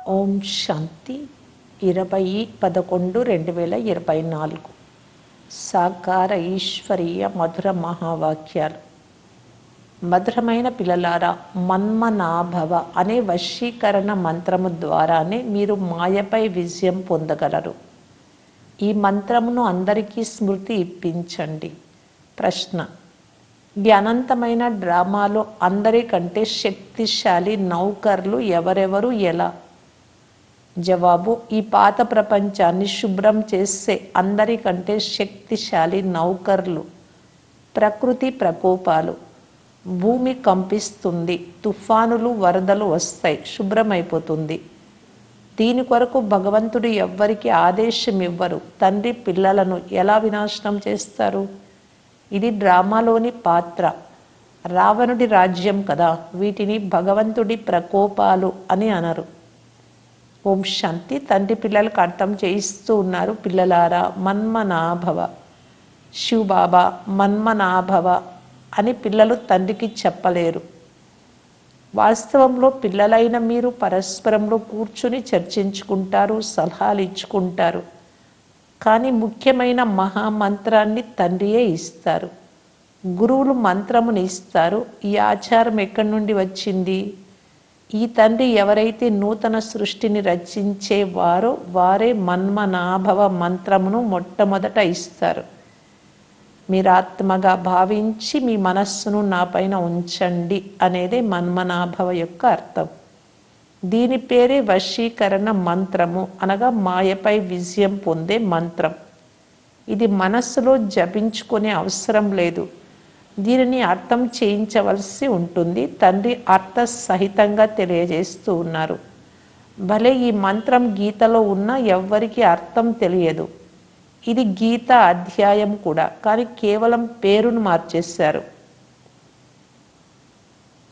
ఓం శాంతి 20/11/2024 సాకార ఈశ్వరీయ మధుర మహావాక్యాలు. మధురమైన పిల్లలారా, మన్మనాభవ అనే వశీకరణ మంత్రము ద్వారానే మీరు మాయపై విజయం పొందగలరు. ఈ మంత్రమును అందరికీ స్మృతి ఇప్పించండి. ప్రశ్న: ఈ అనంతమైన డ్రామాలో అందరికంటే శక్తిశాలి నౌకర్లు ఎవరెవరు, ఎలా? జవాబు: ఈ పాత ప్రపంచాన్ని శుభ్రం చేసే అందరికంటే శక్తిశాలి నౌకర్లు. ప్రకృతి ప్రకోపాలు, భూమి కంపిస్తుంది, తుఫానులు వరదలు వస్తాయి, శుభ్రమైపోతుంది. దీని కొరకు భగవంతుడు ఎవ్వరికి ఆదేశం ఇవ్వరు. తండ్రి పిల్లలను ఎలా వినాశనం చేస్తారు? ఇది డ్రామాలోని పాత్ర. రావణుడి రాజ్యం కదా, వీటిని భగవంతుడి ప్రకోపాలు అని అనరు. ఓం శాంతి. తండ్రి పిల్లలకు అర్థం చేయిస్తూ ఉన్నారు. పిల్లలారా, మన్మనాభవ. శివబాబా మన్మనాభవ అని పిల్లలు తండ్రికి చెప్పలేరు. వాస్తవంలో పిల్లలైన మీరు పరస్పరంలో కూర్చుని చర్చించుకుంటారు, సలహాలు ఇచ్చుకుంటారు. కానీ ముఖ్యమైన మహామంత్రాన్ని తండ్రియే ఇస్తారు. గురువులు మంత్రముని ఇస్తారు. ఈ ఆచారం ఎక్కడి నుండి వచ్చింది? ఈ తండ్రి ఎవరైతే నూతన సృష్టిని రచించేవారో వారే మన్మనాభవ మంత్రమును మొట్టమొదట ఇస్తారు. మీరు ఆత్మగా భావించి మీ మనస్సును నా పైన ఉంచండి అనేదే మన్మనాభవ యొక్క అర్థం. దీని పేరే వశీకరణ మంత్రము, అనగా మాయపై విజయం పొందే మంత్రం. ఇది మనస్సులో జపించుకునే అవసరం లేదు. దీనిని అర్థం చేయించవలసి ఉంటుంది. తండ్రి అర్థ సహితంగా తెలియజేస్తూ ఉన్నారు. భలే ఈ మంత్రం గీతలో ఉన్న ఎవ్వరికి అర్థం తెలియదు. ఇది గీత అధ్యాయం కూడా, కానీ కేవలం పేరును మార్చేశారు.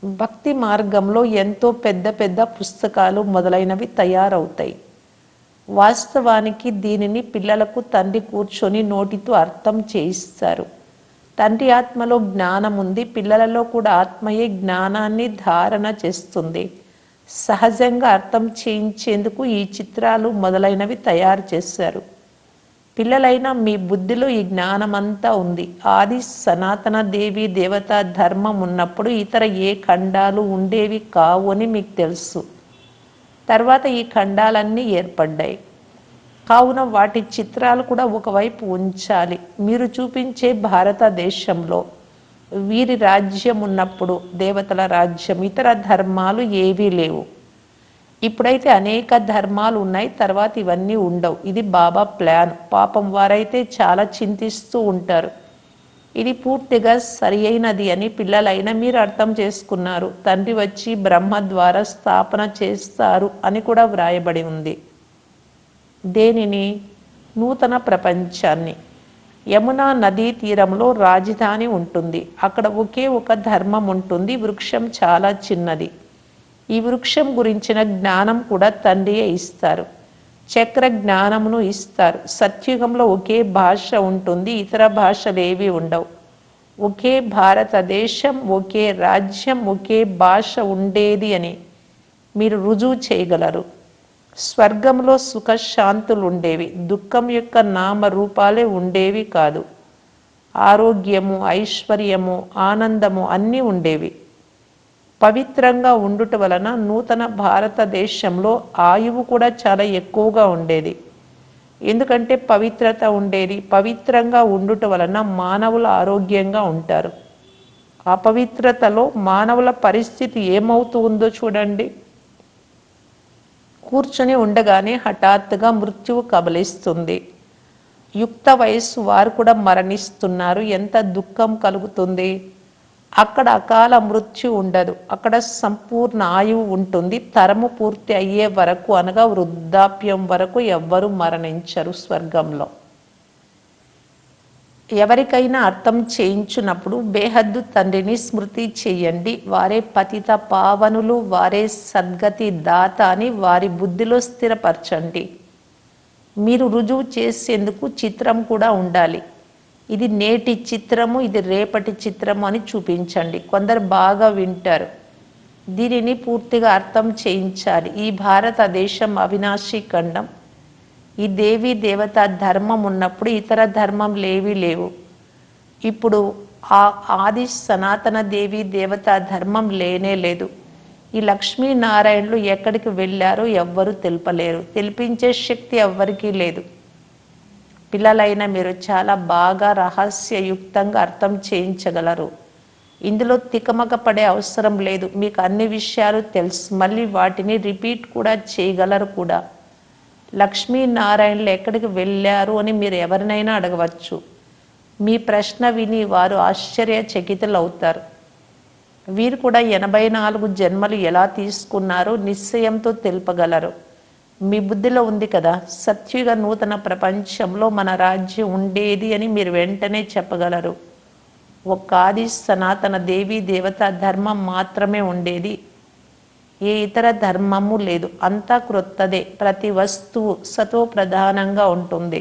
భక్తి మార్గంలో ఎంతో పెద్ద పెద్ద పుస్తకాలు మొదలైనవి తయారవుతాయి. వాస్తవానికి దీనిని పిల్లలకు తండ్రి కూర్చొని నోటితో అర్థం చేయిస్తారు. తండ్రి ఆత్మలో జ్ఞానం ఉంది. పిల్లలలో కూడా ఆత్మయే జ్ఞానాన్ని ధారణ చేస్తుంది. సహజంగా అర్థం చేయించేందుకు ఈ చిత్రాలు మొదలైనవి తయారు చేశారు. పిల్లలైన మీ బుద్ధిలో ఈ జ్ఞానమంతా ఉంది. ఆది సనాతన దేవి దేవతా ధర్మం ఉన్నప్పుడు ఇతర ఏ ఖండాలు ఉండేవి కావు అని మీకు తెలుసు. తర్వాత ఈ ఖండాలన్నీ ఏర్పడ్డాయి. కావున వాటి చిత్రాలు కూడా ఒకవైపు ఉంచాలి. మీరు చూపించే భారతదేశంలో వీరి రాజ్యం ఉన్నప్పుడు దేవతల రాజ్యం, ఇతర ధర్మాలు ఏవీ లేవు. ఇప్పుడైతే అనేక ధర్మాలు ఉన్నాయి, తర్వాత ఇవన్నీ ఉండవు. ఇది బాబా ప్లాన్. పాపం వారైతే చాలా చింతిస్తూ ఉంటారు. ఇది పూర్తిగా సరి అయినది అని పిల్లలైన మీరు అర్థం చేసుకున్నారు. తండ్రి వచ్చి బ్రహ్మ ద్వారా స్థాపన చేస్తారు అని కూడా వ్రాయబడి ఉంది. దేనిని? నూతన ప్రపంచాన్ని. యమునా నదీ తీరంలో రాజధాని ఉంటుంది. అక్కడ ఒకే ఒక ధర్మం ఉంటుంది. వృక్షం చాలా చిన్నది. ఈ వృక్షం గురించిన జ్ఞానం కూడా తండ్రియే ఇస్తారు. చక్ర జ్ఞానమును ఇస్తారు. సత్యుగంలో ఒకే భాష ఉంటుంది, ఇతర భాషలు ఏవి ఉండవు. ఒకే భారతదేశం, ఒకే రాజ్యం, ఒకే భాష ఉండేది అని మీరు రుజువు చేయగలరు. స్వర్గంలో సుఖశాంతులు ఉండేవి. దుఃఖం యొక్క నామరూపాలే ఉండేవి కాదు. ఆరోగ్యము, ఐశ్వర్యము, ఆనందము అన్నీ ఉండేవి. పవిత్రంగా ఉండుట వలన నూతన భారతదేశంలో ఆయువు కూడా చాలా ఎక్కువగా ఉండేది. ఎందుకంటే పవిత్రత ఉండేది. పవిత్రంగా ఉండుట వలన మానవులు ఆరోగ్యంగా ఉంటారు. అపవిత్రతలో మానవుల పరిస్థితి ఏమవుతూ ఉందో చూడండి. కూర్చొని ఉండగానే హఠాత్తుగా మృత్యువు కబలిస్తుంది. యుక్త వయస్సు వారు కూడా మరణిస్తున్నారు. ఎంత దుఃఖం కలుగుతుంది. అక్కడ అకాల మృత్యు ఉండదు. అక్కడ సంపూర్ణ ఆయువు ఉంటుంది. తరము పూర్తి అయ్యే వరకు, అనగా వృద్ధాప్యం వరకు ఎవ్వరూ మరణించరు స్వర్గంలో. ఎవరికైనా అర్థం చేయించున్నప్పుడు బేహద్దు తండ్రిని స్మృతి చేయండి. వారే పతిత పావనులు, వారే సద్గతి దాత అని వారి బుద్ధిలో స్థిరపరచండి. మీరు రుజువు చేసేందుకు చిత్రం కూడా ఉండాలి. ఇది నేటి చిత్రము, ఇది రేపటి చిత్రము అని చూపించండి. కొందరు బాగా వింటారు. దీనిని పూర్తిగా అర్థం చేయించాలి. ఈ భారతదేశం అవినాశీ ఖండం. ఈ దేవీ దేవత ధర్మం ఉన్నప్పుడు ఇతర ధర్మం లేవు. ఇప్పుడు ఆ ఆది సనాతన దేవీ దేవత ధర్మం లేనే లేదు. ఈ లక్ష్మీనారాయణులు ఎక్కడికి వెళ్ళారో ఎవ్వరూ తెలుపలేరు. తెలిపించే శక్తి ఎవ్వరికీ లేదు. పిల్లలైన మీరు చాలా బాగా రహస్యయుక్తంగా అర్థం చేయించగలరు. ఇందులో తికమక పడే అవసరం లేదు. మీకు అన్ని విషయాలు తెలుసు. మళ్ళీ వాటిని రిపీట్ కూడా చేయగలరు కూడా. లక్ష్మీనారాయణులు ఎక్కడికి వెళ్ళారు అని మీరు ఎవరినైనా అడగవచ్చు. మీ ప్రశ్న విని వారు ఆశ్చర్యచకితులు అవుతారు. వీరు కూడా 84 జన్మలు ఎలా తీసుకున్నారో నిశ్చయంతో తెలుపగలరు. మీ బుద్ధిలో ఉంది కదా, సత్యుగ నూతన ప్రపంచంలో మన రాజ్యం ఉండేది అని మీరు వెంటనే చెప్పగలరు. ఒక్క ఆది సనాతన దేవీ దేవత ధర్మం మాత్రమే ఉండేది. ఏ ఇతర ధర్మము లేదు. అంతా క్రొత్తదే. ప్రతి వస్తువు సతో ప్రధానంగా ఉంటుంది.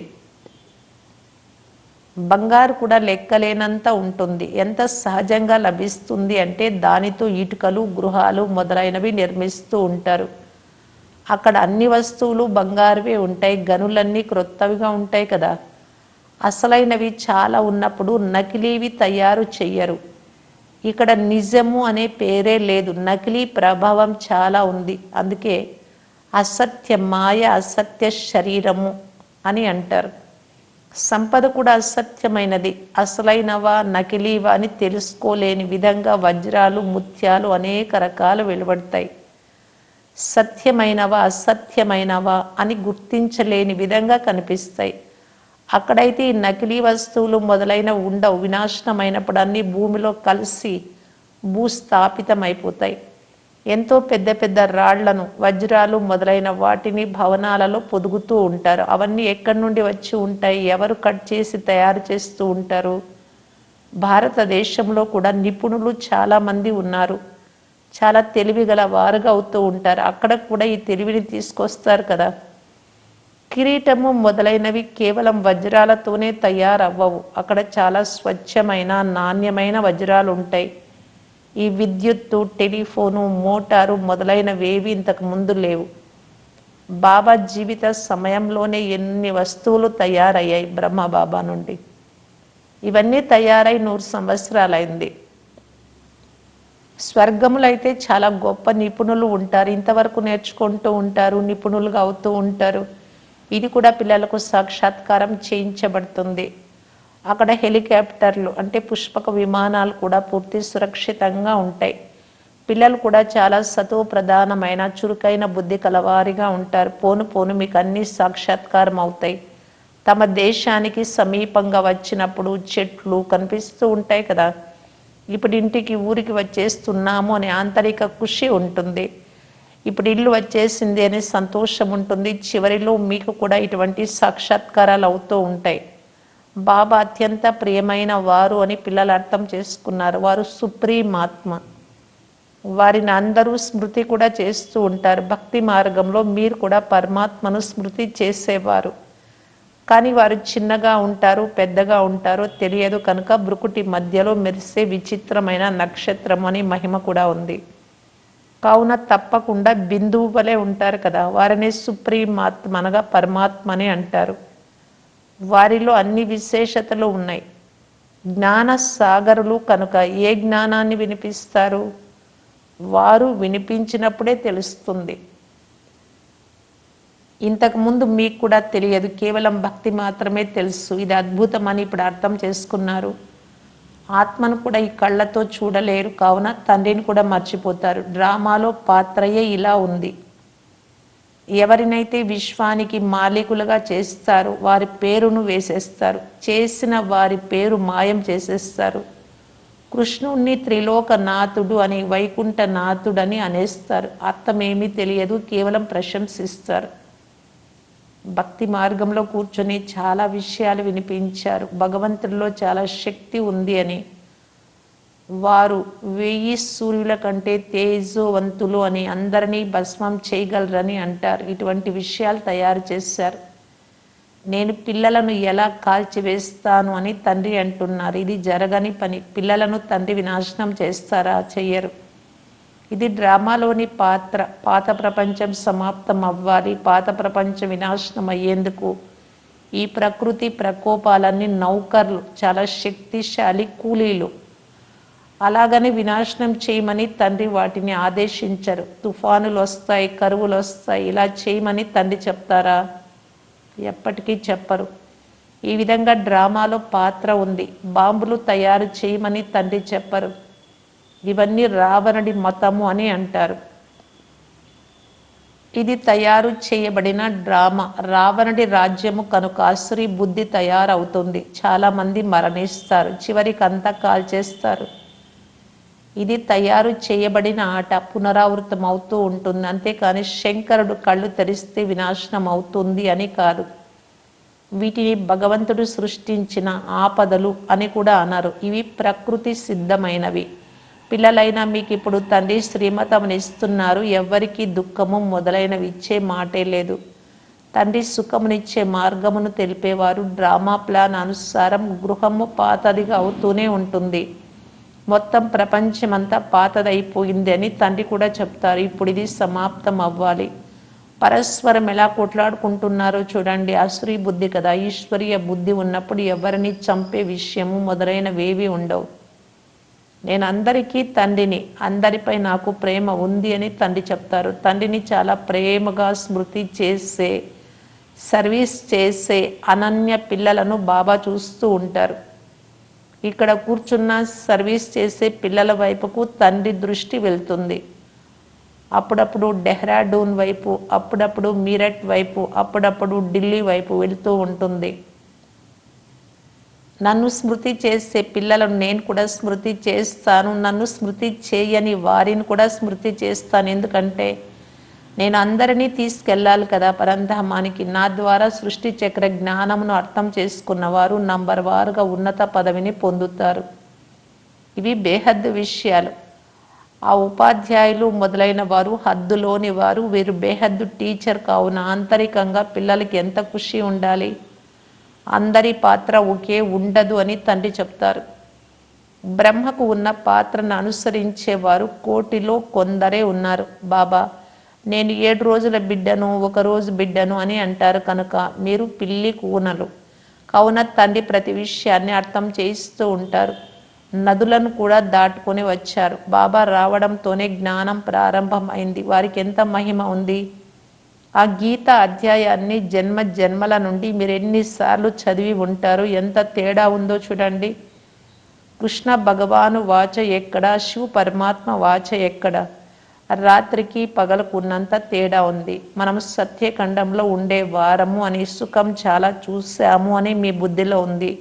బంగారు కూడా లెక్కలేనంత ఉంటుంది. ఎంత సహజంగా లభిస్తుంది అంటే దానితో ఇటుకలు, గృహాలు మొదలైనవి నిర్మిస్తూ ఉంటారు. అక్కడ అన్ని వస్తువులు బంగారువే ఉంటాయి. గనులన్నీ క్రొత్తవిగా ఉంటాయి కదా. అసలైనవి చాలా ఉన్నప్పుడు నకిలీవి తయారు చెయ్యరు. ఇక్కడ నిజము అనే పేరే లేదు. నకిలీ ప్రభావం చాలా ఉంది. అందుకే అసత్య మాయ, అసత్య శరీరము అని అంటారు. సంపద కూడా అసత్యమైనది. అసలైనవా నకిలీవా అని తెలుసుకోలేని విధంగా వజ్రాలు, ముత్యాలు అనేక రకాలు వెలువడతాయి. సత్యమైనవా అసత్యమైనవా అని గుర్తించలేని విధంగా కనిపిస్తాయి. అక్కడైతే ఈ నకిలీ వస్తువులు మొదలైన ఉండవు. వినాశనమైనప్పుడు అన్ని భూమిలో కలిసి భూస్థాపితమైపోతాయి. ఎంతో పెద్ద పెద్ద రాళ్లను, వజ్రాలు మొదలైన వాటిని భవనాలలో పొదుగుతూ ఉంటారు. అవన్నీ ఎక్కడి నుండి వచ్చి ఉంటాయి? ఎవరు కట్ చేసి తయారు చేస్తూ ఉంటారు? భారతదేశంలో కూడా నిపుణులు చాలామంది ఉన్నారు. చాలా తెలివి గల వారుగా అవుతూ ఉంటారు. అక్కడ కూడా ఈ తెలివిని తీసుకొస్తారు కదా. కిరీటము మొదలైనవి కేవలం వజ్రాలతోనే తయారవ్వవు. అక్కడ చాలా స్వచ్ఛమైన, నాణ్యమైన వజ్రాలు ఉంటాయి. ఈ విద్యుత్తు, టెలిఫోను, మోటారు మొదలైనవేవి ఇంతకు ముందు లేవు. బాబా జీవిత సమయంలోనే ఎన్ని వస్తువులు తయారయ్యాయి బ్రహ్మబాబా నుండి. ఇవన్నీ తయారై 100 సంవత్సరాలైంది. స్వర్గములు అయితే చాలా గొప్ప నిపుణులు ఉంటారు. ఇంతవరకు నేర్చుకుంటూ ఉంటారు, నిపుణులుగా అవుతూ ఉంటారు. ఇది కూడా పిల్లలకు సాక్షాత్కారం చేయించబడుతుంది. అక్కడ హెలికాప్టర్లు అంటే పుష్పక విమానాలు కూడా పూర్తి సురక్షితంగా ఉంటాయి. పిల్లలు కూడా చాలా సతో ప్రధానమైన, చురుకైన బుద్ధి కలవారిగా ఉంటారు. పోను పోను మీకు అన్ని సాక్షాత్కారం అవుతాయి. తమ దేశానికి సమీపంగా వచ్చినప్పుడు చెట్లు కనిపిస్తూ ఉంటాయి కదా. ఇప్పుడు ఇంటికి, ఊరికి వచ్చేస్తున్నాము అనే ఆంతరిక ఖుషి ఉంటుంది. ఇప్పుడు ఇల్లు వచ్చేసింది అనే సంతోషం ఉంటుంది. చివరిలో మీకు కూడా ఇటువంటి సాక్షాత్కారాలు అవుతూ ఉంటాయి. బాబా అత్యంత ప్రియమైన వారు అని పిల్లలు అర్థం చేసుకున్నారు. వారు సుప్రీం ఆత్మ. వారిని అందరూ స్మృతి కూడా చేస్తూ ఉంటారు. భక్తి మార్గంలో మీరు కూడా పరమాత్మను స్మృతి చేసేవారు. కానీ వారు చిన్నగా ఉంటారు, పెద్దగా ఉంటారో తెలియదు కనుక బ్రుకుటి మధ్యలో మెరిసే విచిత్రమైన నక్షత్రం అని మహిమ కూడా ఉంది. కావున తప్పకుండా బిందువు వలె ఉంటారు కదా. వారిని సుప్రీం ఆత్మ అనగా పరమాత్మని అంటారు. వారిలో అన్ని విశేషతలు ఉన్నాయి. జ్ఞాన సాగరులు కనుక ఏ జ్ఞానాన్ని వినిపిస్తారు? వారు వినిపించినప్పుడే తెలుస్తుంది. ఇంతకుముందు మీకు కూడా తెలియదు, కేవలం భక్తి మాత్రమే తెలుసు. ఇది అద్భుతం అని ఇప్పుడు అర్థం చేసుకున్నారు. ఆత్మను కూడా ఈ కళ్ళతో చూడలేరు కావున తండ్రిని కూడా మర్చిపోతారు. డ్రామాలో పాత్రయే ఇలా ఉంది. ఎవరినైతే విశ్వానికి మాలికులుగా చేస్తారో వారి పేరును వేసేస్తారు. చేసిన వారి పేరు మాయం చేసేస్తారు. కృష్ణుణ్ణి త్రిలోకనాథుడు అని, వైకుంఠనాథుడని అనేస్తారు. అర్థమేమీ తెలియదు, కేవలం ప్రశంసిస్తారు. భక్తి మార్గంలో కూర్చొని చాలా విషయాలు వినిపించారు. భగవంతుడిలో చాలా శక్తి ఉంది అని, వారు 1000 సూర్యుల కంటే తేజోవంతులు అని, అందరినీ భస్మం చేయగలరని అంటారు. ఇటువంటి విషయాలు తయారు చేశారు. నేను పిల్లలను ఎలా కాల్చివేస్తాను అని తండ్రి అంటున్నారు. ఇది జరగని పని. పిల్లలను తండ్రి వినాశనం చేస్తారా? చెయ్యరు. ఇది డ్రామాలోని పాత్ర. పాత ప్రపంచం సమాప్తం అవ్వాలి, పాత ప్రపంచం వినాశనం అయ్యేందుకు ఈ ప్రకృతి ప్రకోపాలన్నీ నౌకర్లు, చాలా శక్తిశాలి కూలీలు. అలాగని వినాశనం చేయమని తండ్రి వాటిని ఆదేశించరు. తుఫానులు వస్తాయి, కరువులు వస్తాయి, ఇలా చేయమని తండ్రి చెప్తారా? ఎప్పటికీ చెప్పరు. ఈ విధంగా డ్రామాలో పాత్ర ఉంది. బాంబులు తయారు చేయమని తండ్రి చెప్పరు. ఇవన్నీ రావణుడి మతము అని అంటారు. ఇది తయారు చేయబడిన డ్రామా. రావణుడి రాజ్యము కనుక అసురీ బుద్ధి తయారవుతుంది. చాలామంది మరణిస్తారు, చివరికి అంతా కాల్చేస్తారు. ఇది తయారు చేయబడిన ఆట, పునరావృతం అవుతూ ఉంటుంది. అంతేకాని శంకరుడు కళ్ళు తెరిస్తే వినాశనం అవుతుంది అని కాదు. వీటిని భగవంతుడు సృష్టించిన ఆపదలు అని కూడా అన్నారు. ఇవి ప్రకృతి సిద్ధమైనవి. పిల్లలైనా మీకు ఇప్పుడు తండ్రి శ్రీమతముని ఇస్తున్నారు. ఎవ్వరికీ దుఃఖము మొదలైనవి ఇచ్చే మాటే లేదు. తండ్రి సుఖమునిచ్చే మార్గమును తెలిపేవారు. డ్రామా ప్లాన్ అనుసారం గృహము పాతదిగా అవుతూనే ఉంటుంది. మొత్తం ప్రపంచమంతా పాతదైపోయింది అని తండ్రి కూడా చెప్తారు. ఇప్పుడు ఇది సమాప్తం అవ్వాలి. పరస్పరం ఎలా కొట్లాడుకుంటున్నారో చూడండి. అసురీ బుద్ధి కదా. ఈశ్వరీయ బుద్ధి ఉన్నప్పుడు ఎవరిని చంపే విషయము మొదలైనవేవి ఉండవు. నేను అందరికీ తండ్రిని, అందరిపై నాకు ప్రేమ ఉంది అని తండ్రి చెప్తారు. తండ్రిని చాలా ప్రేమగా స్మృతి చేసే, సర్వీస్ చేసే అనన్య పిల్లలను బాబా చూస్తూ ఉంటారు. ఇక్కడ కూర్చున్న సర్వీస్ చేసే పిల్లల వైపుకు తండ్రి దృష్టి వెళ్తుంది. అప్పుడప్పుడు డెహ్రాడూన్ వైపు, అప్పుడప్పుడు మీరట్ వైపు, అప్పుడప్పుడు ఢిల్లీ వైపు వెళ్తూ ఉంటుంది. నన్ను స్మృతి చేసే పిల్లలను నేను కూడా స్మృతి చేస్తాను. నన్ను స్మృతి చేయని వారిని కూడా స్మృతి చేస్తాను. ఎందుకంటే నేను అందరినీ తీసుకెళ్ళాలి కదా పరంధామానికి. నా ద్వారా సృష్టి చక్ర జ్ఞానమును అర్థం చేసుకున్నవారు నంబర్ వారుగా ఉన్నత పదవిని పొందుతారు. ఇవి బేహద్దు విషయాలు. ఆ ఉపాధ్యాయులు మొదలైన వారు హద్దులోని వారు. వీరు బేహద్దు టీచర్ కావున ఆంతరికంగా పిల్లలకి ఎంత ఖుషి ఉండాలి. అందరి పాత్ర ఒకే ఉండదు అని తండ్రి చెప్తారు. బ్రహ్మకు ఉన్న పాత్రను అనుసరించేవారు కోటిలో కొందరే ఉన్నారు. బాబా నేను 7 రోజుల బిడ్డను, 1 రోజు బిడ్డను అని అంటారు. కనుక మీరు పిల్లి కూనలు కావున తండ్రి ప్రతి విషయాన్ని అర్థం చేయిస్తూ ఉంటారు. నదులను కూడా దాటుకొని వచ్చారు. బాబా రావడంతోనే జ్ఞానం ప్రారంభమైంది. వారికి ఎంత మహిమ ఉంది. ఆ గీత అధ్యాయాన్ని జన్మ జన్మల నుండి మీరు ఎన్నిసార్లు చదివి ఉంటారు. ఎంత తేడా ఉందో చూడండి. కృష్ణ భగవాను వాచ ఎక్కడ, శివ పరమాత్మ వాచ ఎక్కడ. రాత్రికి పగలకు ఉన్నంత తేడా ఉంది. మనం సత్యఖండంలో ఉండే వారము అని, సుఖం చాలా చూసాము అని మీ బుద్ధిలో ఉంది.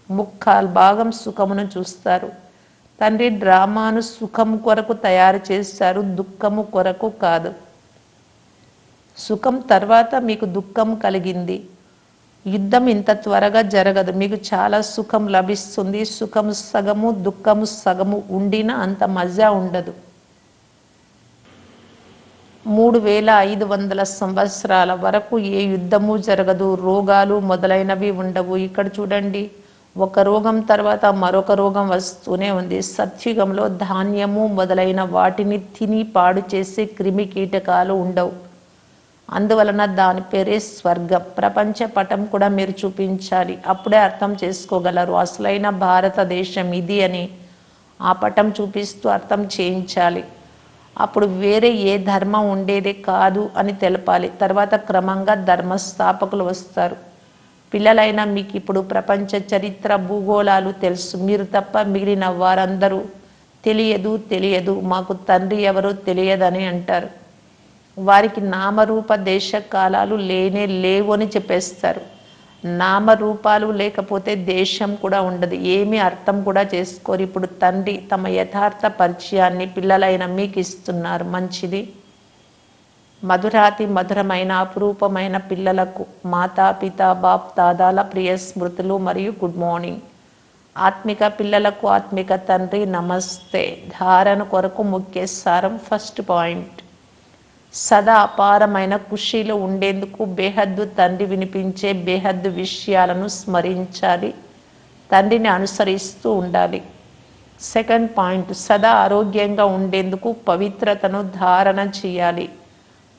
ముక్కాల్ భాగం సుఖమును చూస్తారు. తండ్రి డ్రామాను సుఖము కొరకు తయారు చేశారు, దుఃఖము కొరకు కాదు. సుఖం తర్వాత మీకు దుఃఖం కలిగింది. యుద్ధం ఇంత త్వరగా జరగదు. మీకు చాలా సుఖం లభిస్తుంది. సుఖం సగము, దుఃఖము సగము ఉండినా అంత మజా ఉండదు. 3500 సంవత్సరాల వరకు ఏ యుద్ధము జరగదు. రోగాలు మొదలైనవి ఉండవు. ఇక్కడ చూడండి, ఒక రోగం తర్వాత మరొక రోగం వస్తూనే ఉంది. సత్యుగంలో ధాన్యము మొదలైన వాటిని తిని పాడు చేసే క్రిమి కీటకాలు ఉండవు. అందువలన దాని పేరే స్వర్గం. ప్రపంచ పటం కూడా మీరు చూపించాలి. అప్పుడే అర్థం చేసుకోగలరు అసలైన భారతదేశం ఇది అని. ఆ పటం చూపిస్తూ అర్థం చేయించాలి. అప్పుడు వేరే ఏ ధర్మం ఉండేదే కాదు అని తెలపాలి. తర్వాత క్రమంగా ధర్మస్థాపకులు వస్తారు. పిల్లలైనా మీకు ఇప్పుడు ప్రపంచ చరిత్ర భూగోళాలు తెలుసు. మీరు తప్ప మిగిలిన వారందరూ తెలియదు మాకు తండ్రి ఎవరో తెలియదని అంటారు. వారికి నామరూప దేశ కాలాలు లేనే లేవు అని చెప్పేస్తారు. నామరూపాలు లేకపోతే దేశం కూడా ఉండదు. ఏమీ అర్థం కూడా చేసుకోరు. ఇప్పుడు తండ్రి తమ యథార్థ పరిచయాన్ని పిల్లలైన మీకు ఇస్తున్నారు. మంచిది. మధురాతి మధురమైన అపురూపమైన పిల్లలకు మాతాపిత బాప్ దాదాల ప్రియ స్మృతులు మరియు గుడ్ మార్నింగ్. ఆత్మిక పిల్లలకు ఆత్మిక తండ్రి నమస్తే. ధారణ కొరకు ముఖ్య సారం. ఫస్ట్ పాయింట్, సదా అపారమైన ఖుషీలో ఉండేందుకు బేహద్దు తండ్రి వినిపించే బేహద్దు విషయాలను స్మరించాలి. తండ్రిని అనుసరిస్తూ ఉండాలి. సెకండ్ పాయింట్, సదా ఆరోగ్యంగా ఉండేందుకు పవిత్రతను ధారణ చేయాలి.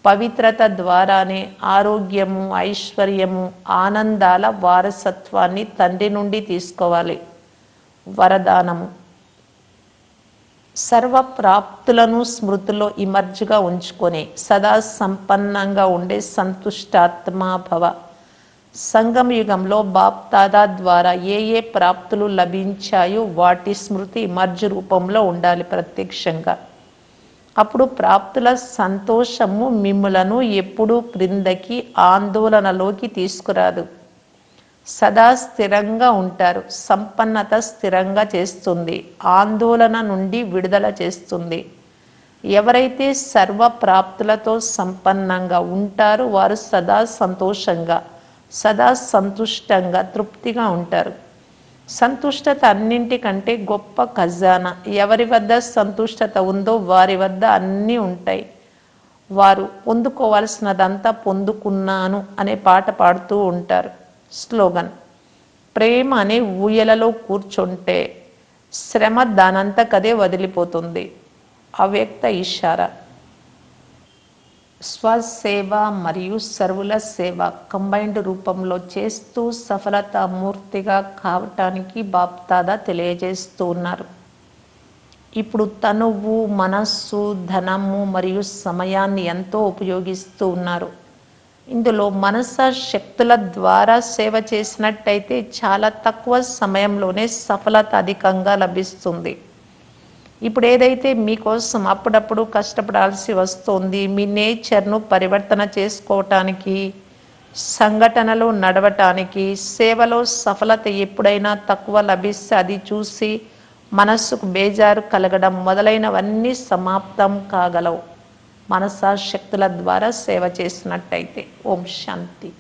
పవిత్రత ద్వారానే ఆరోగ్యము, ఐశ్వర్యము, ఆనందాల వారసత్వాన్ని తండ్రి నుండి తీసుకోవాలి. వరదానము: సర్వ ప్రాప్తులను స్మృతిలో ఇమర్జ్గా ఉంచుకొని సదా సంపన్నంగా ఉండే సంతుష్టాత్మా భవ. సంగమ యుగంలో బాప్ దాదా ద్వారా ఏ ఏ ప్రాప్తులు లభించాయో వాటి స్మృతి ఇమర్జ్ రూపంలో ఉండాలి ప్రత్యక్షంగా. అప్పుడు ప్రాప్తుల సంతోషము మిమ్ములను ఎప్పుడూ క్రిందకి ఆందోళనలోకి తీసుకురాదు. సదా స్థిరంగా ఉంటారు. సంపన్నత స్థిరంగా చేస్తుంది, ఆందోళన నుండి విడుదల చేస్తుంది. ఎవరైతే సర్వ ప్రాప్తులతో సంపన్నంగా ఉంటారో వారు సదా సంతోషంగా, సదా సంతుష్టంగా, తృప్తిగా ఉంటారు. సంతుష్టత అన్నింటికంటే గొప్ప ఖజానా. ఎవరి వద్ద సంతుష్టత ఉందో వారి వద్ద అన్నీ ఉంటాయి. వారు పొందుకోవాల్సినదంతా పొందుకున్నాను అనే పాట పాడుతూ ఉంటారు. స్లోగన్: ప్రేమ అనే ఊయలలో కూర్చుంటే శ్రమ దానంతకదే వదిలిపోతుంది. అవ్యక్త ఇషారా. స్వసేవ మరియు సర్వుల సేవ కంబైన్డ్ రూపంలో చేస్తూ సఫలతా మూర్తిగా కావటానికి బాప్ దాదా తెలియజేస్తూ ఉన్నారు. ఇప్పుడు తనువు, మనస్సు, ధనము మరియు సమయాన్ని ఎంతో ఉపయోగిస్తూ ఉన్నారు. ఇందులో మనస శక్తుల ద్వారా సేవ చేసినట్టయితే చాలా తక్కువ సమయంలోనే సఫలత అధికంగా లభిస్తుంది. ఇప్పుడు ఏదైతే మీకోసం అప్పుడప్పుడు కష్టపడాల్సి వస్తుంది, మీ నేచర్ను పరివర్తన చేసుకోవటానికి, సంఘటనలు నడవటానికి, సేవలో సఫలత ఎప్పుడైనా తక్కువ లభిస్తే అది చూసి మనస్సుకు బేజారు కలగడం మొదలైనవన్నీ సమాప్తం కాగలవు మనసా శక్తుల ద్వారా సేవ చేసినట్టయితే. ఓం శాంతి.